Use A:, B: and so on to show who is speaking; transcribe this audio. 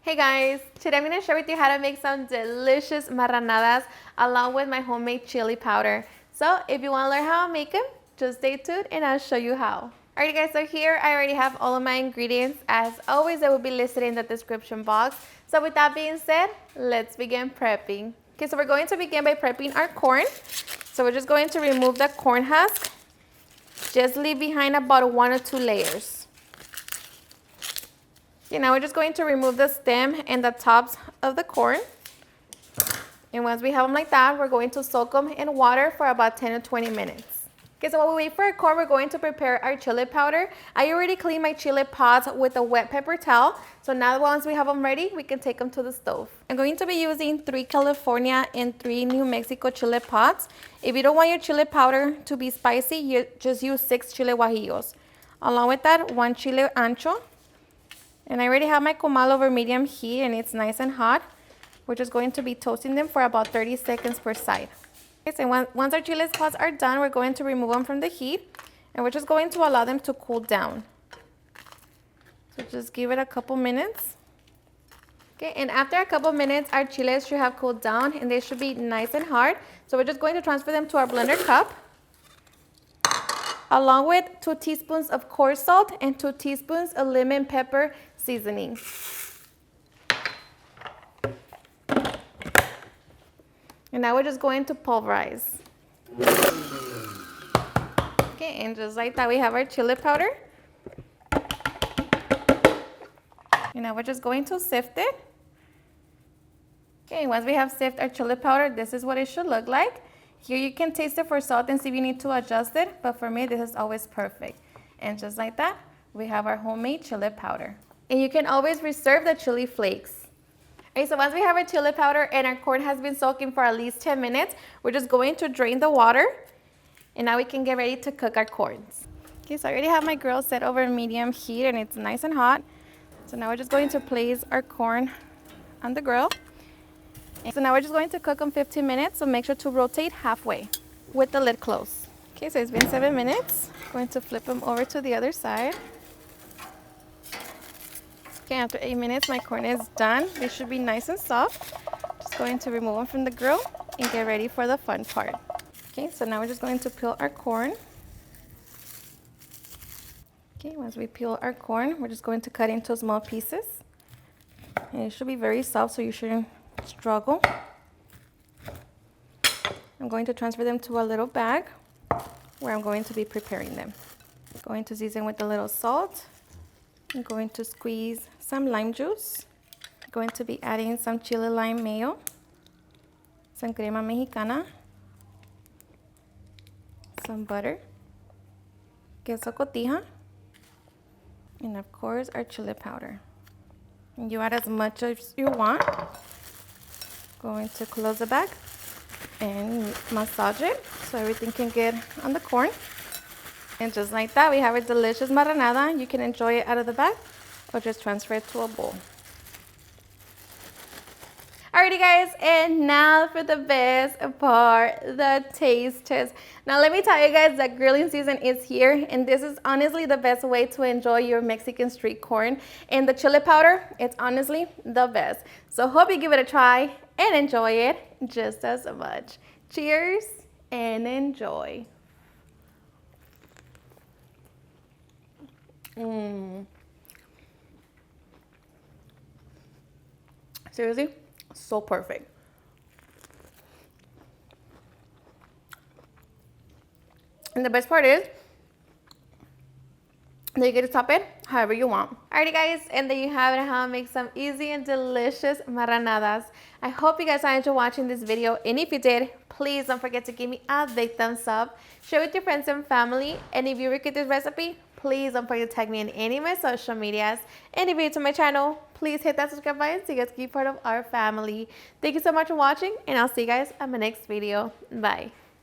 A: Hey guys, today I'm going to share with you how to make some delicious marranadas along with my homemade chili powder. So if you want to learn how to make them, just stay tuned and I'll show you how. Alright guys, so here I already have all of my ingredients. As always, they will be listed in the description box. So with that being said, let's begin prepping. Okay, so we're going to begin by prepping our corn. So we're just going to remove the corn husk. Just leave behind about 1 or 2 layers. Okay, now we're just going to remove the stem and the tops of the corn. And once we have them like that, we're going to soak them in water for about 10 to 20 minutes. Okay, so while we wait for our corn, we're going to prepare our chili powder. I already cleaned my chili pods with a wet paper towel. So now once we have them ready, we can take them to the stove. I'm going to be using 3 California and 3 New Mexico chili pods. If you don't want your chili powder to be spicy, you just use 6 chile guajillos. Along with that, 1 chile ancho. And I already have my comal over medium heat and it's nice and hot. We're just going to be toasting them for about 30 seconds per side. Okay, so once our chili pods are done, we're going to remove them from the heat and we're just going to allow them to cool down. So just give it a couple minutes. Okay, and after a couple minutes, our chiles should have cooled down and they should be nice and hard. So we're just going to transfer them to our blender cup, along with 2 teaspoons of coarse salt and 2 teaspoons of lemon pepper seasoning. And now we're just going to pulverize. Okay, and just like that, we have our chili powder. And now we're just going to sift it. Okay, once we have sifted our chili powder, this is what it should look like. Here you can taste it for salt and see if you need to adjust it, but for me, this is always perfect. And just like that, we have our homemade chili powder. And you can always reserve the chili flakes. Okay, so once we have our chili powder and our corn has been soaking for at least 10 minutes, we're just going to drain the water. And now we can get ready to cook our corns. Okay, so I already have my grill set over medium heat and it's nice and hot. So now we're just going to place our corn on the grill. So now we're just going to cook them 15 minutes, so make sure to rotate halfway with the lid closed. Okay, so it's been 7 minutes. Going to flip them over to the other side. Okay, after 8 minutes, my corn is done. They should be nice and soft. Just going to remove them from the grill and get ready for the fun part. Okay, so now we're just going to peel our corn. Okay, once we peel our corn, we're just going to cut into small pieces. And it should be very soft, so you shouldn't struggle. I'm going to transfer them to a little bag where I'm going to be preparing them. Going to season with a little salt. I'm going to squeeze some lime juice. I'm going to be adding some chile lime mayo, some crema mexicana, some butter, queso cotija, and of course our chili powder. And you add as much as you want. Going to close the bag and massage it so everything can get on the corn. And just like that, we have a delicious marranada. You can enjoy it out of the bag or just transfer it to a bowl. Alrighty guys, and now for the best part, the taste test. Now let me tell you guys that grilling season is here, and this is honestly the best way to enjoy your Mexican street corn. And the chili powder, it's honestly the best. So hope you give it a try and enjoy it just as much. Cheers and enjoy. Seriously, so perfect. And the best part is that you get to top it however you want. Alrighty guys, and there you have it, how to make some easy and delicious marranadas. I hope you guys enjoyed watching this video, and if you did, please don't forget to give me a big thumbs up, share with your friends and family, and if you recreate this recipe, please don't forget to tag me in any of my social medias. And if you're new to my channel, please hit that subscribe button so you guys can be part of our family. Thank you so much for watching, and I'll see you guys on my next video. Bye.